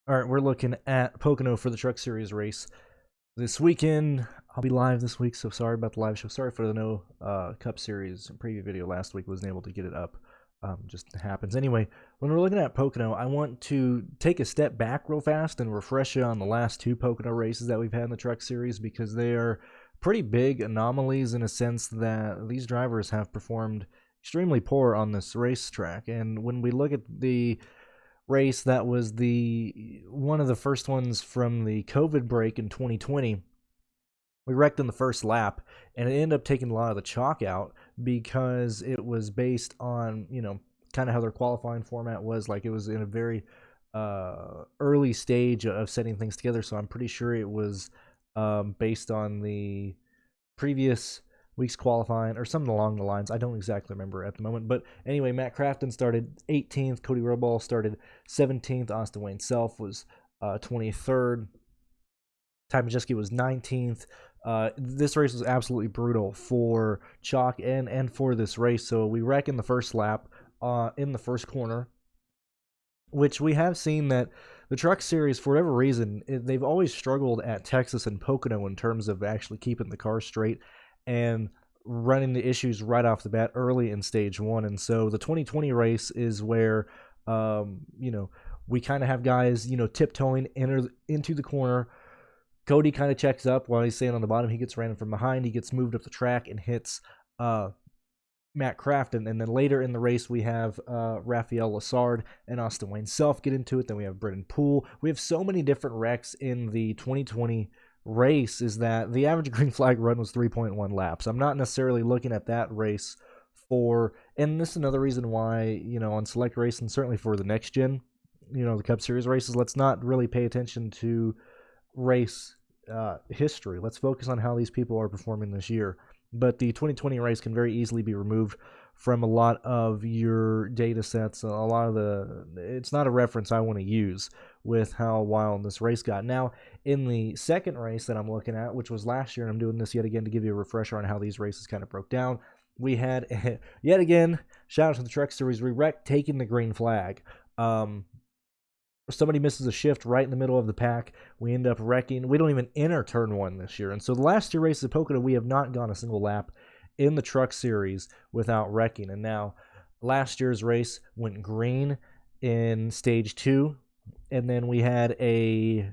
All right, we're looking at Pocono for the Truck Series race this weekend. I'll be live this week, so sorry about the live show. Sorry for the no Cup Series preview video last week. Wasn't able to get it up. Just happens. Anyway, when we're looking at Pocono, I want to take a step back real fast and refresh you on the last two Pocono races that we've had in the Truck Series, because they are pretty big anomalies in a sense that these drivers have performed extremely poor on this racetrack. And when we look at the race that was one of the first ones from the COVID break in 2020, we wrecked in the first lap, and it ended up taking a lot of the chalk out because it was based on, kind of how their qualifying format was. Like, it was in a very early stage of setting things together, so I'm pretty sure it was based on the previous week's qualifying or something along the lines. I don't exactly remember at the moment. But anyway, Matt Crafton started 18th. Cody Roybal started 17th. Austin Wayne Self was 23rd. Ty Majeski was 19th. This race was absolutely brutal for chalk and for this race. So we wreck in the first lap in the first corner, which we have seen that the Truck Series, for whatever reason, they've always struggled at Texas and Pocono in terms of actually keeping the car straight and running the issues right off the bat early in stage one. And so the 2020 race is where, we kind of have guys, tiptoeing into the corner. Cody kind of checks up while he's staying on the bottom. He gets ran from behind. He gets moved up the track and hits Matt Crafton. And then later in the race, we have Raphael Lessard and Austin Wayne Self get into it. Then we have Brendan Poole. We have so many different wrecks in the 2020 race, is that the average green flag run was 3.1 laps. I'm not necessarily looking at that race and this is another reason why, on select race and certainly for the next gen, the Cup Series races, let's not really pay attention to race history. Let's focus on how these people are performing this year. But the 2020 race can very easily be removed from a lot of your data sets. It's not a reference I want to use with how wild this race got. Now, in the second race that I'm looking at, which was last year, and I'm doing this yet again to give you a refresher on how these races kind of broke down, we had, yet again, shout out to the Truck Series, we wrecked taking the green flag. Somebody misses a shift right in the middle of the pack. We end up wrecking. We don't even enter turn one this year. And so the last two races at Pocono, we have not gone a single lap in the Truck Series without wrecking. And now last year's race went green in stage 2. And then we had a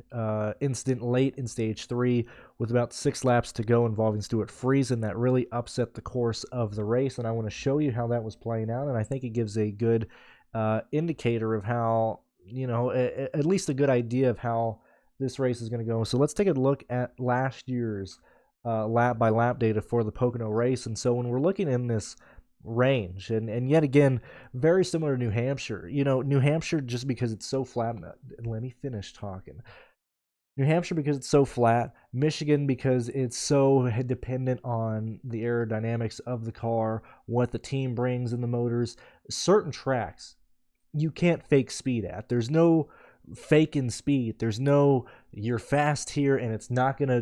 incident late in stage 3 with about 6 laps to go involving Stuart Friesen that really upset the course of the race. And I want to show you how that was playing out. And I think it gives a good indicator of how, at least a good idea of how this race is going to go. So let's take a look at last year's lap by lap data for the Pocono race. And so when we're looking in this range, and yet again, very similar to New Hampshire, New Hampshire, just because it's so flat, let me finish talking. New Hampshire because it's so flat, Michigan because it's so dependent on the aerodynamics of the car, what the team brings in the motors. Certain tracks you can't fake speed at. There's no faking speed. There's no you're fast here and it's not gonna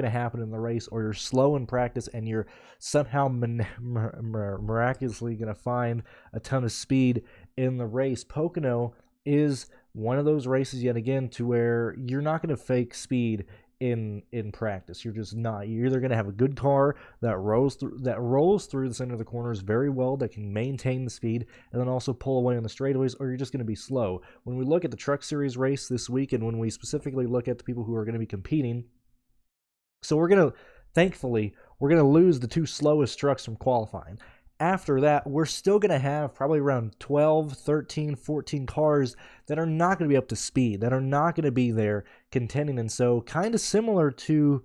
happen in the race, or you're slow in practice and you're somehow miraculously gonna find a ton of speed in the race. Pocono is one of those races yet again to where you're not gonna fake speed in practice. You're just not. You're either going to have a good car that rolls through the center of the corners very well, that can maintain the speed and then also pull away on the straightaways, or you're just going to be slow. When we look at the Truck Series race this week, and when we specifically look at the people who are going to be competing, so thankfully we're going to lose the 2 slowest trucks from qualifying. After that, we're still going to have probably around 12, 13, 14 cars that are not going to be up to speed, that are not going to be there contending. And so kind of similar to,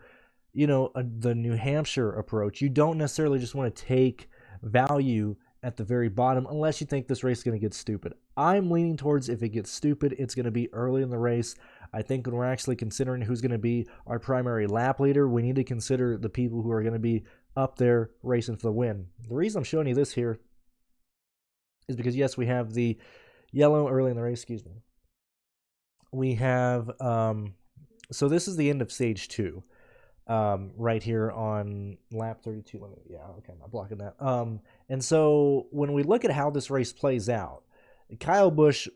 the New Hampshire approach, you don't necessarily just want to take value at the very bottom unless you think this race is going to get stupid. I'm leaning towards, if it gets stupid, it's going to be early in the race. I think when we're actually considering who's going to be our primary lap leader, we need to consider the people who are going to be up there racing for the win. The reason I'm showing you this here is because, yes, we have the yellow early in the race, We have, so this is the end of stage 2, right here on lap 32. I'm not blocking that. And so when we look at how this race plays out, Kyle Busch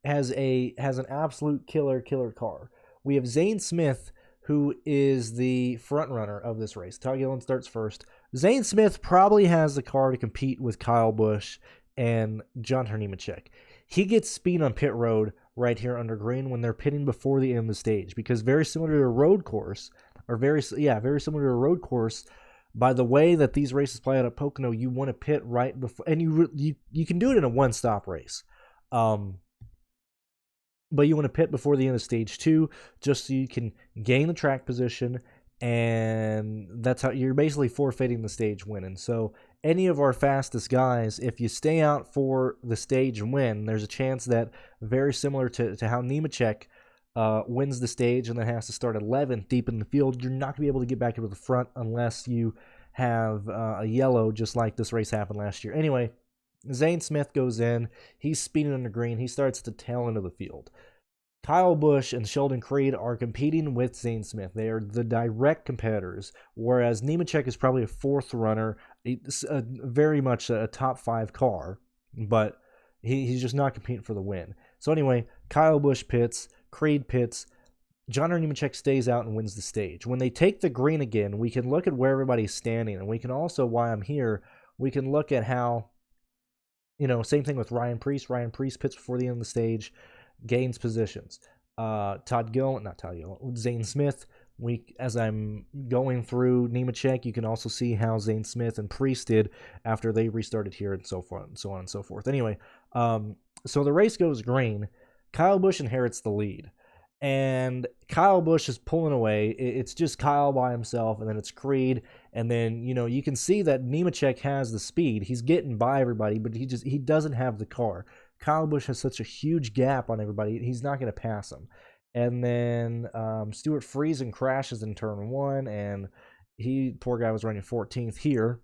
has an absolute killer car. We have Zane Smith, who is the front runner of this race. Todd Gilliland starts first. Zane Smith probably has the car to compete with Kyle Busch and John Nemechek. He gets speed on pit road right here under green when they're pitting before the end of the stage, because very similar to a road course, very similar to a road course. By the way that these races play out at Pocono, you want to pit right before, and you can do it in a one-stop race. But you want to pit before the end of stage 2, just so you can gain the track position, and that's how you're basically forfeiting the stage win. And so any of our fastest guys, if you stay out for the stage win, there's a chance that, very similar to how Nemechek wins the stage and then has to start 11th deep in the field, you're not going to be able to get back into the front unless you have a yellow, just like this race happened last year. Anyway, Zane Smith goes in. He's speeding under green. He starts at the tail end of the field. Kyle Busch and Sheldon Creed are competing with Zane Smith. They are the direct competitors, whereas Nemechek is probably a fourth runner, very much a top 5 car, but he's just not competing for the win. So anyway, Kyle Busch pits, Creed pits, John Nemechek stays out and wins the stage. When they take the green again, we can look at where everybody's standing, and we can also, while I'm here, we can look at how, same thing with Ryan Pearce. Ryan Pearce pits before the end of the stage, gains positions. Zane Smith. As I'm going through Nemechek, you can also see how Zane Smith and Pearce did after they restarted here, and so on and so forth. Anyway, so the race goes green. Kyle Busch inherits the lead, and Kyle Busch is pulling away. It's just Kyle by himself, and then it's Creed, and then you can see that Nemechek has the speed. He's getting by everybody, but he doesn't have the car. Kyle Busch has such a huge gap on everybody, he's not going to pass him. And then Stuart Friesen crashes in turn 1, and poor guy, was running 14th here.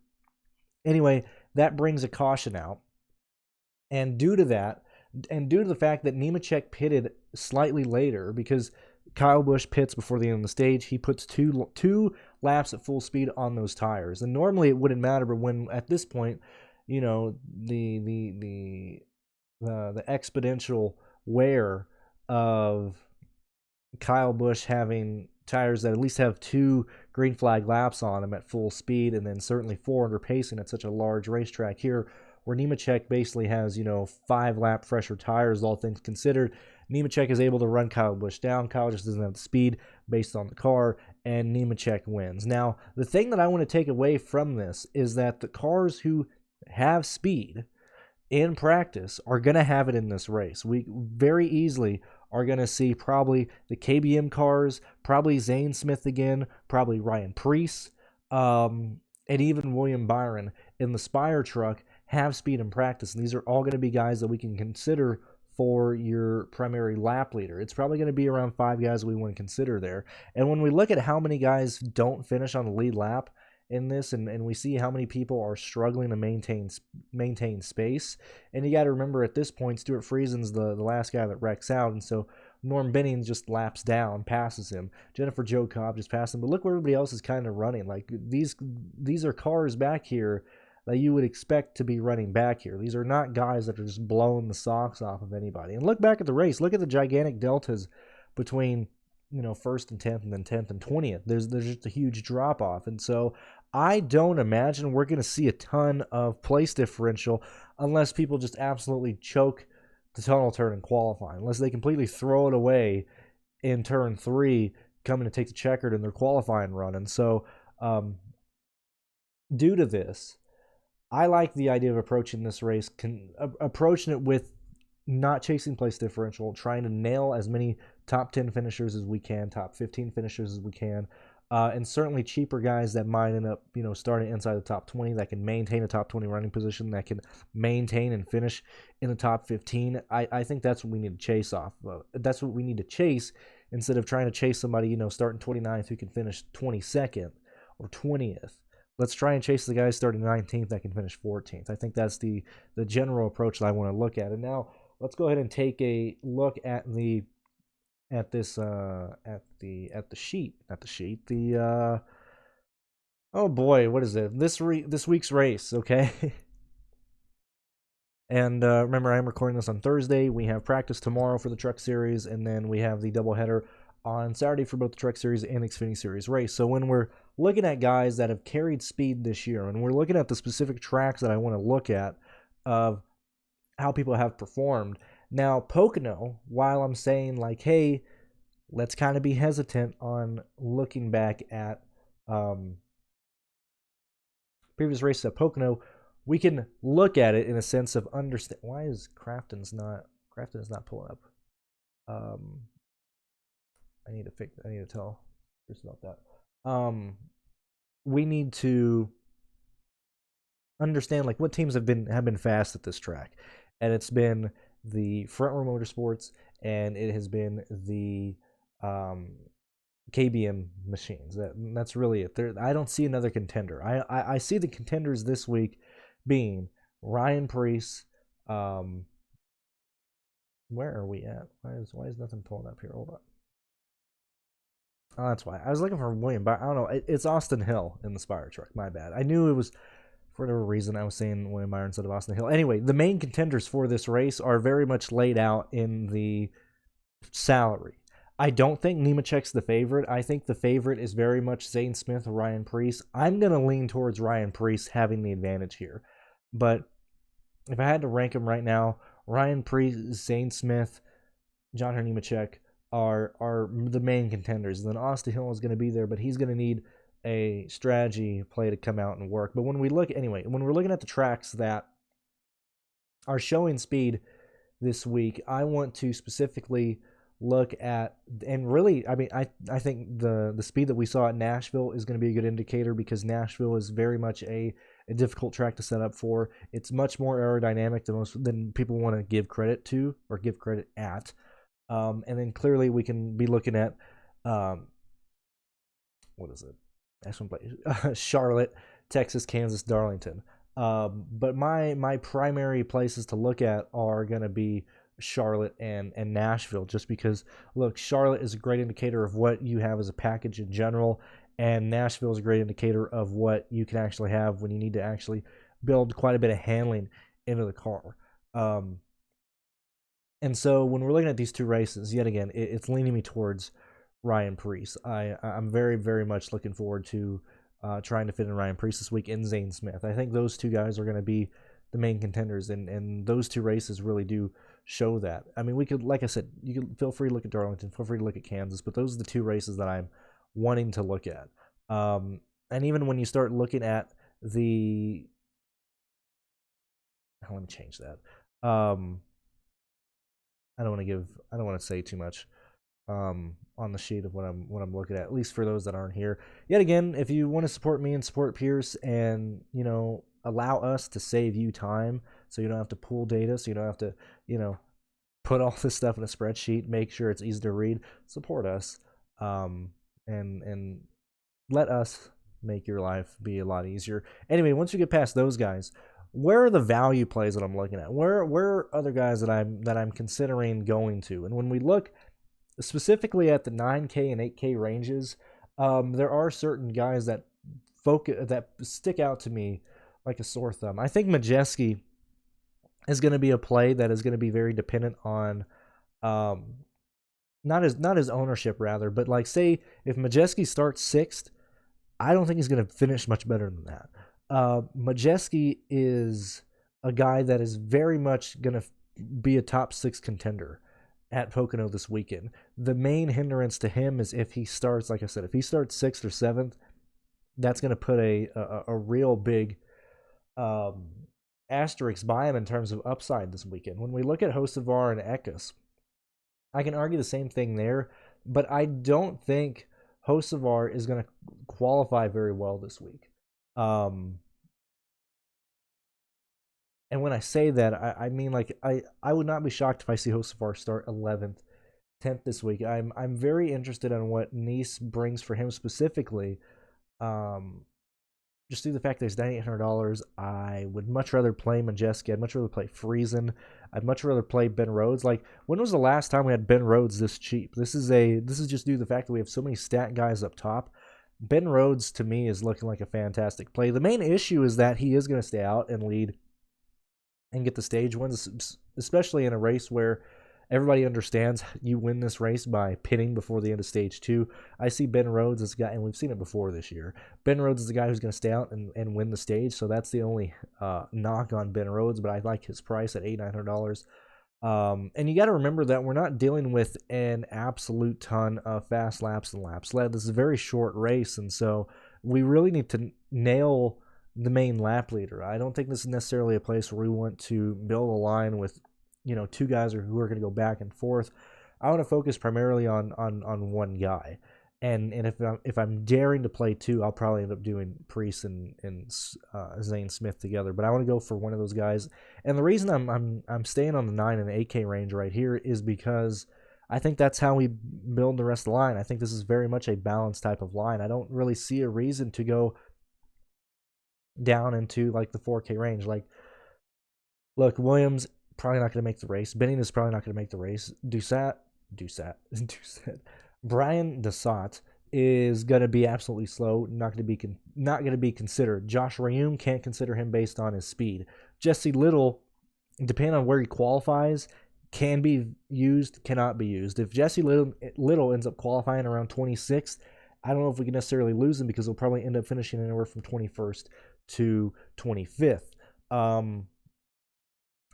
Anyway, that brings a caution out. And due to that, and due to the fact that Nemechek pitted slightly later, because Kyle Busch pits before the end of the stage, he puts two laps at full speed on those tires. And normally it wouldn't matter, but when at this point, the exponential wear of Kyle Busch having tires that at least have 2 green flag laps on them at full speed, and then certainly 4 under pacing at such a large racetrack here, where Nemechek basically has 5 lap fresher tires, all things considered. Nemechek is able to run Kyle Busch down. Kyle just doesn't have the speed based on the car, and Nemechek wins. Now, the thing that I want to take away from this is that the cars who have speed in practice are going to have it in this race. We very easily are going to see probably the KBM cars, probably Zane Smith again, probably Ryan Pearce, and even William Byron in the Spire truck have speed in practice. And these are all going to be guys that we can consider for your primary lap leader. It's probably going to be around 5 guys we want to consider there. And when we look at how many guys don't finish on the lead lap in this, and we see how many people are struggling to maintain space, and you got to remember at this point, Stuart Friesen's the last guy that wrecks out, and so Norm Benning just laps down, passes him. Jennifer Joe Cobb just passed him, but look where everybody else is kind of running. Like these are cars back here that you would expect to be running back here. These are not guys that are just blowing the socks off of anybody. And look back at the race. Look at the gigantic deltas between first and 10th, and then 10th and 20th. There's just a huge drop off, and so I don't imagine we're going to see a ton of place differential unless people just absolutely choke the tunnel turn in qualifying, unless they completely throw it away in turn 3, coming to take the checkered in their qualifying run. And so due to this, I like the idea of approaching this race, approaching it with not chasing place differential, trying to nail as many top 10 finishers as we can, top 15 finishers as we can, and certainly cheaper guys that might end up, starting inside the top 20, that can maintain a top 20 running position, that can maintain and finish in the top 15. I think that's what we need to chase off. That's what we need to chase instead of trying to chase somebody, starting 29th who can finish 22nd or 20th. Let's try and chase the guys starting 19th that can finish 14th. I think that's the general approach that I want to look at. And now let's go ahead and take a look at the sheet. Oh boy, what is it? This week's race, okay? And remember, I'm recording this on Thursday. We have practice tomorrow for the Truck Series, and then we have the doubleheader on Saturday for both the Truck Series and Xfinity Series race. So when we're looking at guys that have carried speed this year, and we're looking at the specific tracks that I want to look at of how people have performed. Now, Pocono, while I'm saying like, hey, let's kind of be hesitant on looking back at previous races at Pocono, we can look at it in a sense of understand. Why is Crafton's not pulling up? I need to tell Pearce about that. We need to understand like what teams have been fast at this track, and it's been the Front Row Motorsports, and it has been the KBM machines. That's really it. I don't see another contender. I see the contenders this week being Ryan Pearce. Where are we at? Why is nothing pulling up here? Hold on. Oh, that's why. I was looking for William, but I don't know. It's Austin Hill in the Spire truck. My bad. I knew it was, for whatever reason, I was saying William Byron instead of Austin Hill. Anyway, the main contenders for this race are very much laid out in the salary. I don't think Nemechek's the favorite. I think the favorite is very much Zane Smith or Ryan Pearce. I'm going to lean towards Ryan Pearce having the advantage here. But if I had to rank them right now, Ryan Pearce, Zane Smith, John Nemechek are the main contenders. And then Austin Hill is going to be there, but he's going to need a strategy play to come out and work. But when we're looking at the tracks that are showing speed this week, I want to specifically look at, and really, I mean, I think the speed that we saw at Nashville is going to be a good indicator, because Nashville is very much a difficult track to set up for. It's much more aerodynamic than people want to give credit to or give credit at. And then clearly we can be looking at, what is it? Next one, Charlotte, Texas, Kansas, Darlington. But my primary places to look at are going to be Charlotte and Nashville, just because, look, Charlotte is a great indicator of what you have as a package in general, and Nashville is a great indicator of what you can actually have when you need to actually build quite a bit of handling into the car. And so when we're looking at these two races, yet again, it's leaning me towards Ryan Pearce. I'm very, very much looking forward to trying to fit in Ryan Pearce this week and Zane Smith. I think those two guys are going to be the main contenders, and those two races really do show that. I mean, we could, like I said, you can feel free to look at Darlington, feel free to look at Kansas, but those are the two races that I'm wanting to look at. And even when you start looking at the, let me change that. I don't want to say too much on the sheet of what I'm looking at least for those that aren't here. Yet again, if you want to support me and support Pearce, and allow us to save you time, so you don't have to pull data, so you don't have to put all this stuff in a spreadsheet, make sure it's easy to read, support us, and let us make your life be a lot easier. Anyway, once you get past those guys, where are the value plays that I'm looking at? Where are other guys that I'm considering going to? And when we look specifically at the 9K and 8K ranges, there are certain guys that stick out to me like a sore thumb. I think Majeski is going to be a play that is going to be very dependent on not his ownership rather, but like, say if Majeski starts 6th, I don't think he's going to finish much better than that. Majeski is a guy that is very much going to be a top 6 contender at Pocono this weekend. The main hindrance to him is if he starts, like I said, if he starts 6th or 7th, that's going to put a real big asterisk by him in terms of upside this weekend. When we look at Hocevar and Ekus, I can argue the same thing there, but I don't think Hocevar is going to qualify very well this week. And when I say that, I mean, like, I would not be shocked if I see Hocevar start 11th, 10th this week. I'm very interested in what Nice brings for him specifically. Just through the fact that it's $9,800, I would much rather play Majeski. I'd much rather play Friesen. I'd much rather play Ben Rhodes. Like, when was the last time we had Ben Rhodes this cheap? This is just due to the fact that we have so many stat guys up top. Ben Rhodes, to me, is looking like a fantastic play. The main issue is that he is going to stay out and lead and get the stage wins, especially in a race where everybody understands you win this race by pitting before the end of stage 2. I see Ben Rhodes as a guy, and we've seen it before this year. Ben Rhodes is the guy who's going to stay out and win the stage, so that's the only knock on Ben Rhodes, but I like his price at $800-$900. And you got to remember that we're not dealing with an absolute ton of fast laps and laps led. This is a very short race, and so we really need to nail the main lap leader. I don't think this is necessarily a place where we want to build a line with, two guys who are going to go back and forth. I want to focus primarily on one guy. And if I'm daring to play two, I'll probably end up doing Pearce and Zane Smith together. But I want to go for one of those guys. And the reason I'm staying on the 9 and 8K range right here is because I think that's how we build the rest of the line. I think this is very much a balanced type of line. I don't really see a reason to go down into like the 4K range. Like, look, Williams probably not going to make the race. Benning is probably not going to make the race. Doucette. Brian Dessat is going to be absolutely slow, not going to be considered. Josh Rayum, can't consider him based on his speed. Jesse Little, depending on where he qualifies, can be used, cannot be used. If Jesse Little ends up qualifying around 26th, I don't know if we can necessarily lose him because he'll probably end up finishing anywhere from 21st to 25th.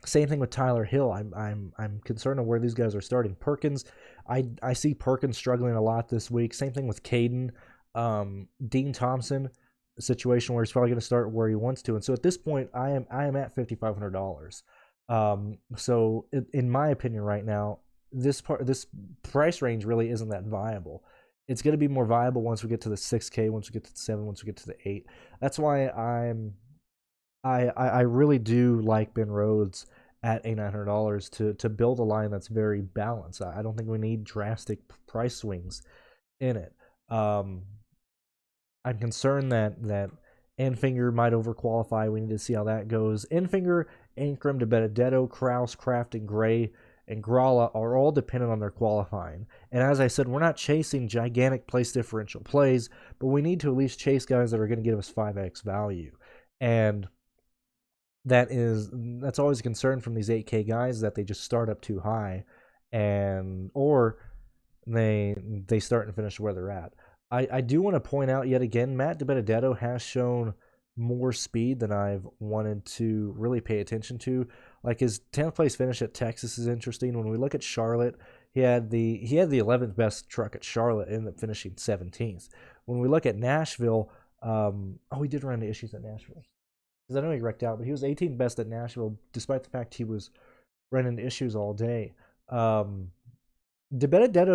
Same thing with Tyler Hill. I'm concerned on where these guys are starting. Perkins, I see Perkins struggling a lot this week. Same thing with Caden. Dean Thompson, a situation where he's probably going to start where he wants to. And so at this point, I am at $5,500. So in my opinion right now, this price range really isn't that viable. It's going to be more viable once we get to the 6K, once we get to the 7, once we get to the 8. That's why I really do like Ben Rhodes at $800 to build a line that's very balanced. I don't think we need drastic price swings in it. I'm concerned that Enfinger might overqualify. We need to see how that goes. Enfinger, Ankrum, Benedetto, Kraus, Kraft, and Gray, and Gralla are all dependent on their qualifying. And as I said, we're not chasing gigantic place differential plays, but we need to at least chase guys that are going to give us 5x value. And that's always a concern from these 8K guys, that they just start up too high, or they start and finish where they're at. I do want to point out yet again, Matt Benedetto has shown more speed than I've wanted to really pay attention to. Like his 10th place finish at Texas is interesting. When we look at Charlotte, he had the 11th best truck at Charlotte, ended up finishing 17th. When we look at Nashville, he did run into issues at Nashville. Because I know he wrecked out, but he was 18th best at Nashville, despite the fact he was running into issues all day. Benedetto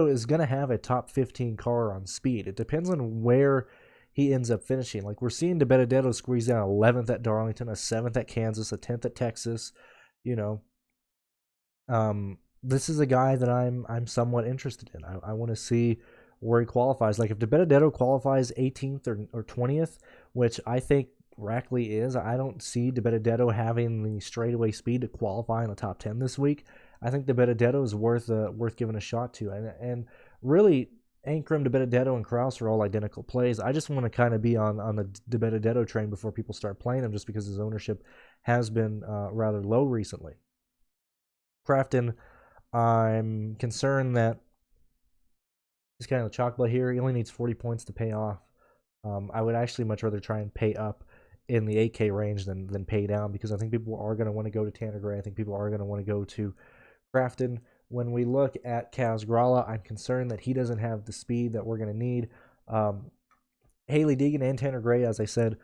is going to have a top 15 car on speed. It depends on where he ends up finishing. Like, we're seeing Benedetto squeeze down 11th at Darlington, a 7th at Kansas, a 10th at Texas. This is a guy that I'm somewhat interested in. I want to see where he qualifies. Like, if Benedetto qualifies 18th or 20th, which I think Rackley is, I don't see Benedetto having the straightaway speed to qualify in the top 10 this week. I think Benedetto is worth giving a shot to. And really, Ankrum, Benedetto, and Kraus are all identical plays. I just want to kind of be on the Benedetto train before people start playing him, just because his ownership has been rather low recently. Crafton, I'm concerned that he's kind of a chocolate here. He only needs 40 points to pay off. I would actually much rather try and pay up in the 8K range than pay down, because I think people are going to want to go to Tanner Gray. I think people are going to want to go to Crafton. When we look at Kaz Gralla, I'm concerned that he doesn't have the speed that we're going to need. Haley Deegan and Tanner Gray, as I said,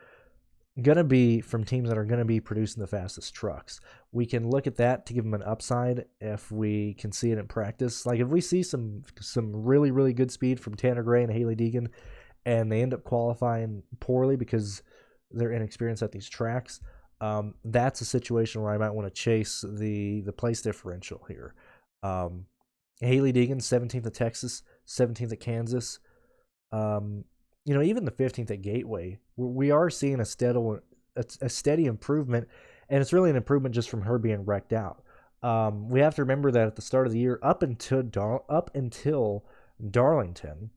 going to be from teams that are going to be producing the fastest trucks. We can look at that to give them an upside if we can see it in practice. Like, if we see some really, really good speed from Tanner Gray and Haley Deegan, and they end up qualifying poorly because they're inexperienced at these tracks, that's a situation where I might want to chase the place differential here. Haley Deegan, 17th at Texas, 17th at Kansas. Even the 15th at Gateway. We are seeing a steady improvement, and it's really an improvement just from her being wrecked out. We have to remember that at the start of the year, up until Darlington,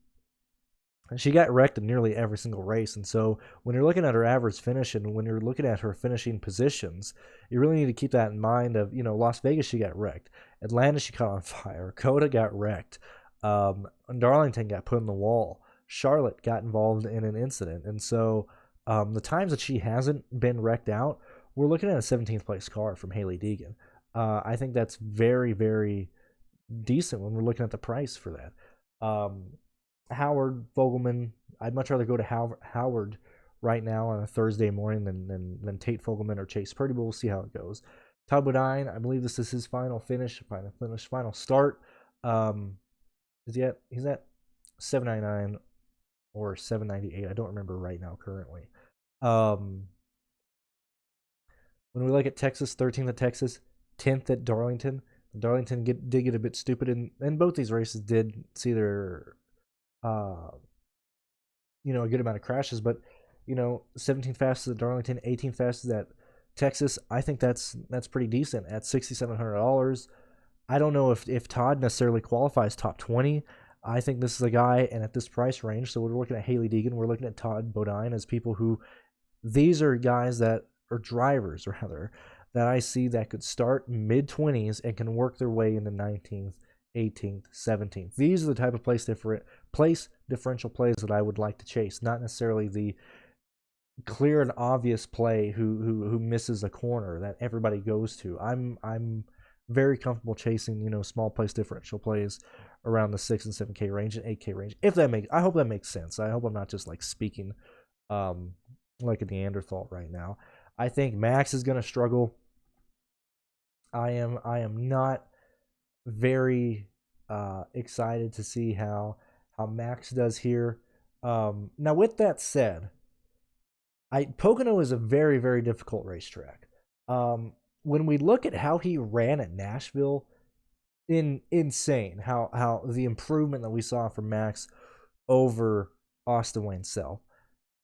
she got wrecked in nearly every single race. And so when you're looking at her average finish and when you're looking at her finishing positions, you really need to keep that in mind of, Las Vegas, she got wrecked. Atlanta, she caught on fire. Coda got wrecked. Darlington got put in the wall. Charlotte got involved in an incident. And so the times that she hasn't been wrecked out, we're looking at a 17th place car from Hailie Deegan. I think that's very, very decent when we're looking at the price for that. Howard, Vogelman, I'd much rather go to Howard right now on a Thursday morning than Tate Vogelman or Chase Purdy, but we'll see how it goes. Todd Bodine, I believe this is his final start. He's at 799 or 798. I don't remember right now currently. When we look at Texas, 13th at Texas, 10th at Darlington. Darlington did get a bit stupid, and both these races did see their a good amount of crashes, but 17th fastest at Darlington, 18th fastest at Texas. I think that's pretty decent at $6,700. I don't know if Todd necessarily qualifies top 20. I think this is a guy, and at this price range, so we're looking at Hailie Deegan, we're looking at Todd Bodine as people who, these are guys that are drivers rather that I see that could start mid-20s and can work their way into 19th, 18th, 17th. These are the type of place differential plays that I would like to chase, not necessarily the clear and obvious play who misses a corner that everybody goes to. I'm very comfortable chasing, small place differential plays around the 6 and 7K range and 8K range. I hope that makes sense. I hope I'm not just like speaking like a Neanderthal right now. I think Max is going to struggle. I am not very excited to see how Max does here. Now, with that said, Pocono is a very, very difficult racetrack. When we look at how he ran at Nashville, insane how the improvement that we saw from Max over Austin Wayne Self.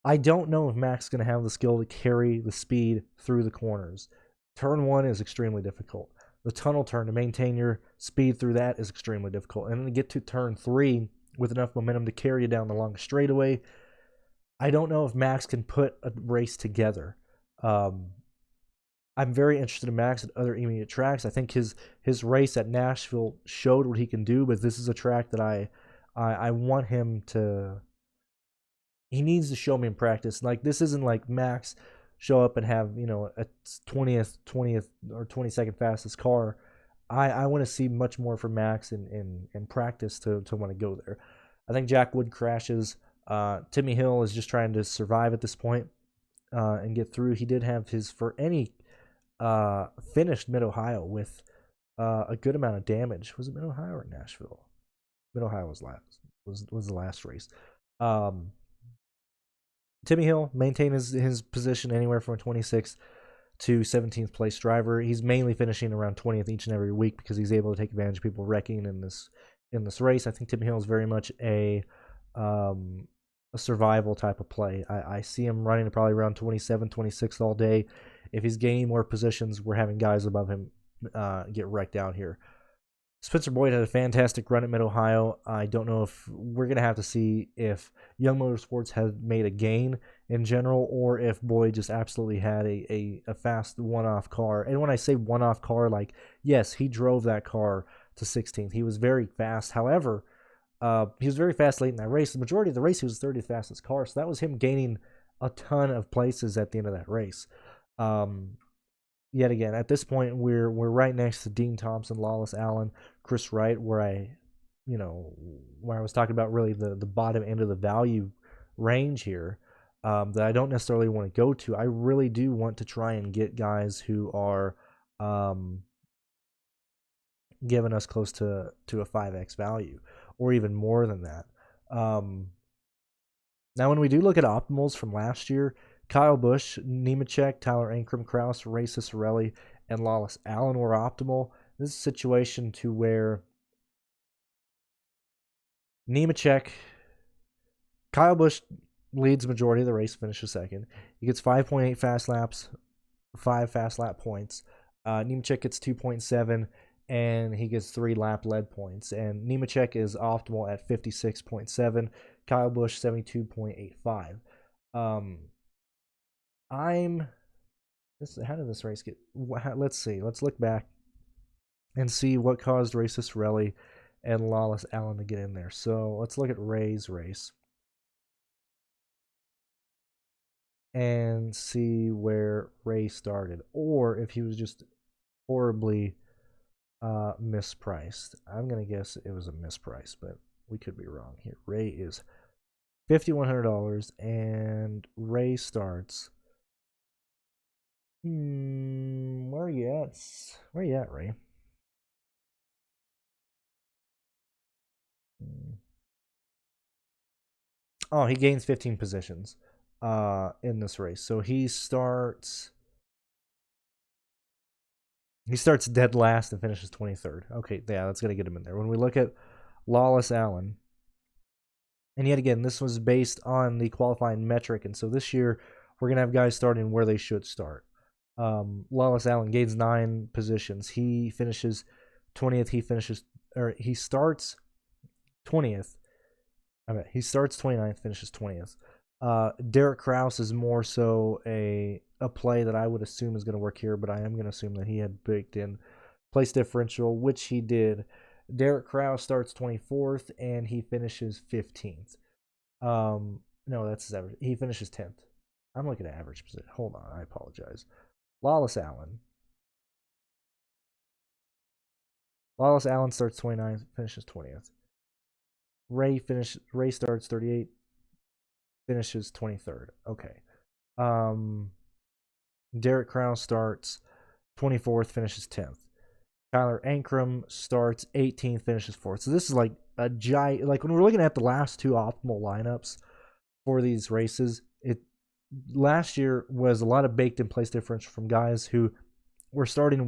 I don't know if Max is going to have the skill to carry the speed through the corners. Turn 1 is extremely difficult. The tunnel turn, to maintain your speed through that, is extremely difficult. And then to get to turn 3 with enough momentum to carry you down the long straightaway, I don't know if Max can put a race together. I'm very interested in Max at other immediate tracks. I think his race at Nashville showed what he can do, but this is a track that I want him to... He needs to show me in practice. Like, this isn't like Max show up and have, a 20th or 22nd fastest car. I want to see much more from Max in practice to want to go there. I think Jack Wood crashes. Timmy Hill is just trying to survive at this point and get through. He did have his, for any finished Mid-Ohio with a good amount of damage. Was it Mid-Ohio or Nashville? Mid-Ohio was the last race. Timmy Hill maintained his position anywhere from a 26th to 17th place driver. He's mainly finishing around 20th each and every week because he's able to take advantage of people wrecking in this race. I think Timmy Hill is very much a survival type of play. I see him running probably around 27th, 26th all day. If he's gaining more positions, we're having guys above him get wrecked out here. Spencer Boyd had a fantastic run at Mid-Ohio. I don't know if we're going to have to see if Young Motorsports has made a gain in general or if Boyd just absolutely had a fast one-off car. And when I say one-off car, like, yes, he drove that car to 16th. He was very fast. However, he was very fast late in that race. The majority of the race, he was 30th fastest car. So that was him gaining a ton of places at the end of that race. Yet again, at this point, we're right next to Dean Thompson, Lawless Allen, Chris Wright, where I was talking about really the bottom end of the value range here that I don't necessarily want to go to. I really do want to try and get guys who are giving us close to a 5x value or even more than that. Now, when we do look at optimals from last year, Kyle Busch, Nemechek, Tyler Ankrum, Kraus, Ray Cicerelli, and Lawless Allen were optimal. This is a situation to where Nemechek, Kyle Busch leads the majority of the race, finishes second. He gets 5.8 fast laps, 5 fast lap points. Nemechek gets 2.7, and he gets 3 lap lead points. And Nemechek is optimal at 56.7. Kyle Busch 72.85. How did this race get? Let's see. Let's look back and see what caused Racist Rally and Lawless Allen to get in there. So let's look at Ray's race and see where Ray started, or if he was just horribly mispriced. I'm gonna guess it was a misprice, but we could be wrong here. Ray is $5,100, and Ray starts. Where are you at? Where are you at, Ray? Oh, he gains 15 positions in this race. So he starts dead last and finishes 23rd. Okay, yeah, that's going to get him in there. When we look at Lawless Allen, and yet again, this was based on the qualifying metric, and so this year we're going to have guys starting where they should start. Lawless Allen gains 9 positions. He finishes 20th. He starts 20th. He starts 29th, finishes 20th. Derek Kraus is more so a play that I would assume is going to work here, but I am going to assume that he had baked in place differential, which he did. Derek Kraus starts 24th, and he finishes 15th. No, that's his average. He finishes 10th. I'm looking at average position. Hold on, I apologize. Lawless Allen starts 29th, finishes 20th. Ray starts 38th, finishes 23rd. Okay. Derek Kraus starts 24th, finishes 10th. Tyler Ankrum starts 18th, finishes 4th. So this is like a giant. Like when we're looking at the last 2 optimal lineups for these races, last year was a lot of baked in place differential from guys who were starting in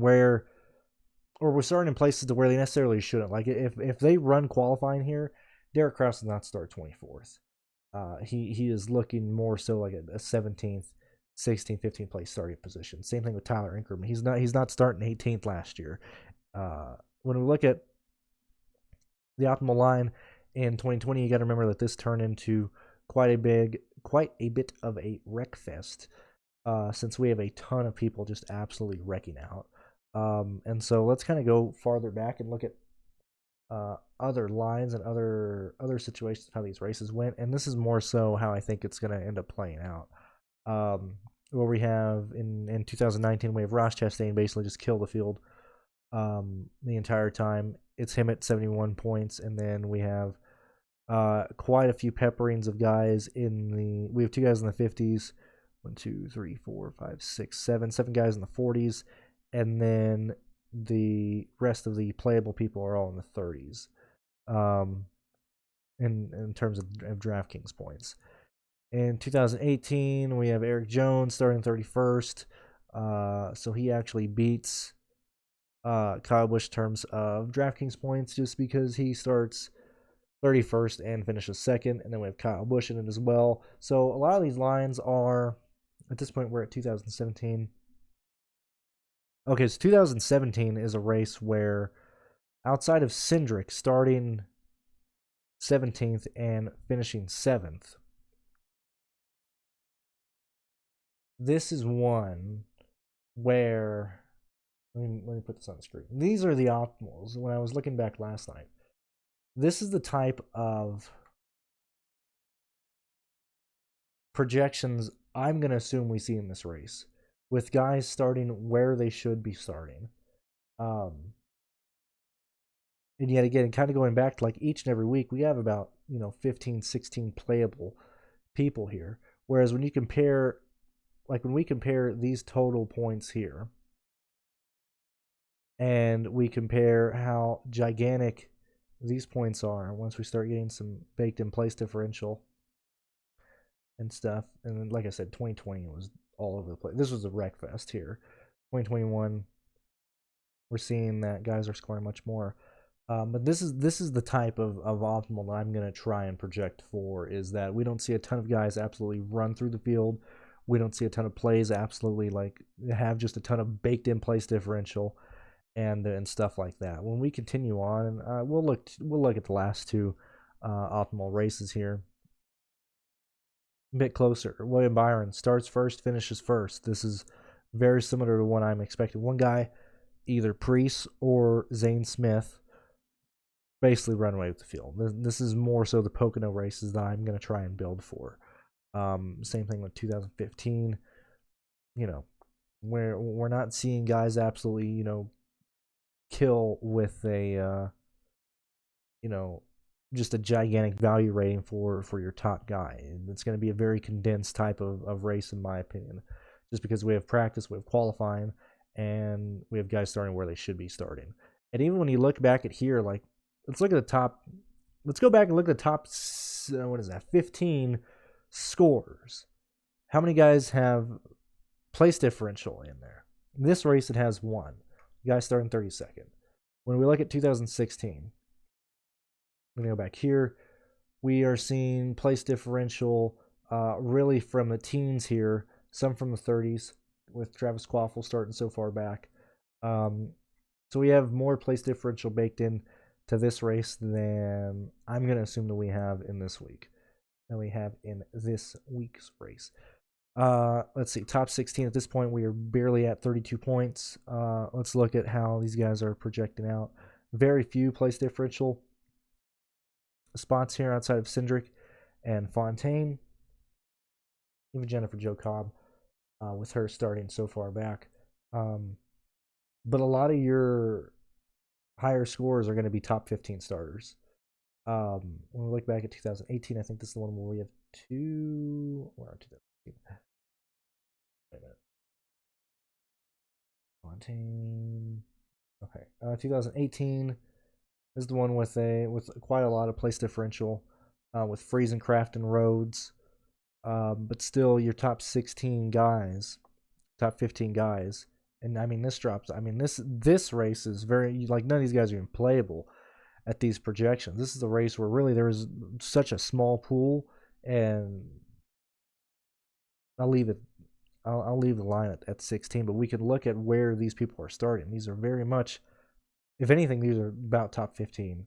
places to where they necessarily shouldn't. Like if they run qualifying here, Derek Kraus does not start 24th. He is looking more so like a 17th, 16th, 15th place starting position. Same thing with Tyler Ankrum. He's not starting 18th last year. When we look at the optimal line in 2020, you got to remember that this turned into quite a bit of a wreck fest, since we have a ton of people just absolutely wrecking out. And so let's kind of go farther back and look at other lines and other situations, how these races went. And this is more so how I think it's going to end up playing out. Where we have in 2019, we have Ross Chastain basically just kill the field the entire time. It's him at 71 points, and then we have quite a few pepperings of guys we have 2 guys in the 50s, 1, 2, 3, 4, 5, 6, 7 guys in the 40s, and then the rest of the playable people are all in the 30s in terms of DraftKings points. In 2018, we have Eric Jones starting 31st, so he actually beats Kyle Busch in terms of DraftKings points just because he starts 31st and finishes 2nd, and then we have Kyle Busch in it as well. So a lot of these lines are, at this point, we're at 2017. Okay, so 2017 is a race where, outside of Cindric starting 17th and finishing 7th, this is one where, let me put this on the screen. These are the optimals. When I was looking back last night, this is the type of projections I'm going to assume we see in this race, with guys starting where they should be starting. And yet again, kind of going back to like each and every week, we have about 15, 16 playable people here. Whereas when you compare, like when we compare these total points here, and we compare how gigantic these points are once we start getting some baked in place differential and stuff. And then, like I said, 2020 was all over the place. This was a wreck fest here. 2021, we're seeing that guys are scoring much more. But this is the type of optimal that I'm going to try and project for, is that we don't see a ton of guys absolutely run through the field. We don't see a ton of plays absolutely like have just a ton of baked in place differential and stuff like that. When we continue on, we'll look at the last 2 optimal races here. a bit closer. William Byron starts first, finishes first. This is very similar to what I'm expecting. One guy, either Pearce or Zane Smith, basically run away with the field. This is more so the Pocono races that I'm going to try and build for. Same thing with 2015. You know, where we're not seeing guys absolutely, you know, kill with a, you know, just a gigantic value rating for your top guy. And it's going to be a very condensed type of race, in my opinion, just because we have practice, we have qualifying, and we have guys starting where they should be starting. And even when you look back at here, like, let's look at the top. Let's go back and look at the top. What is that? 15 scores. How many guys have place differential in there? In this race, it has 1. The guy starting 32nd. When we look at 2016, I'm going to go back here. We are seeing place differential really from the teens here, some from the 30s, with Travis Quaffle starting so far back. So we have more place differential baked in to this race than I'm going to assume that we have in this week. Race. Let's see, top 16 at this point. We are barely at 32 points. Let's look at how these guys are projecting out. Very few place differential spots here outside of Cindric and Fontaine. Even Jennifer Jo Cobb, with her starting so far back. But a lot of your higher scores are going to be top 15 starters. When we look back at 2018, I think this is the one where we have 2. Where are 2018? Wait a minute. Fontaine. Okay. 2018 is the one with quite a lot of place differential, with Friesencraft and Rhodes. But still, your top 16 guys, top 15 guys. And I mean, this drops. I mean, this race is very, like, none of these guys are even playable at these projections. This is a race where really there is such a small pool, and I'll leave the line at 16. But we can look at where these people are starting. These are very much, if anything, these are about top 15.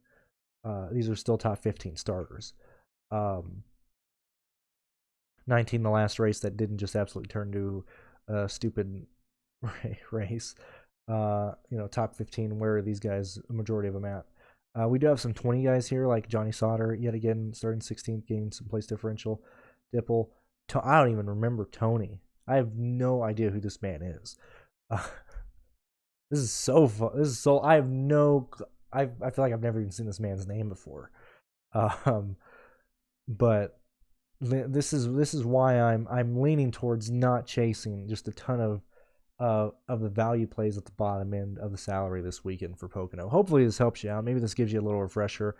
These are still top 15 starters. 19, the last race that didn't just absolutely turn to a stupid race. Top 15, where are these guys, a majority of them at? We do have some 20 guys here, like Johnny Sotter, yet again, starting 16th, gaining some place differential. Dipple. I don't even remember Tony. I have no idea who this man is. This is so fun. I feel like I've never even seen this man's name before. But this is why I'm leaning towards not chasing just a ton of the value plays at the bottom end of the salary this weekend for Pocono. Hopefully this helps you out. Maybe this gives you a little refresher.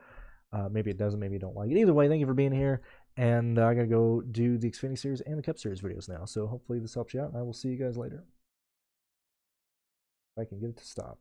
Maybe it doesn't. Maybe you don't like it. Either way, thank you for being here. And I got to go do the Xfinity Series and the Cup Series videos now. So hopefully this helps you out. I will see you guys later. If I can get it to stop.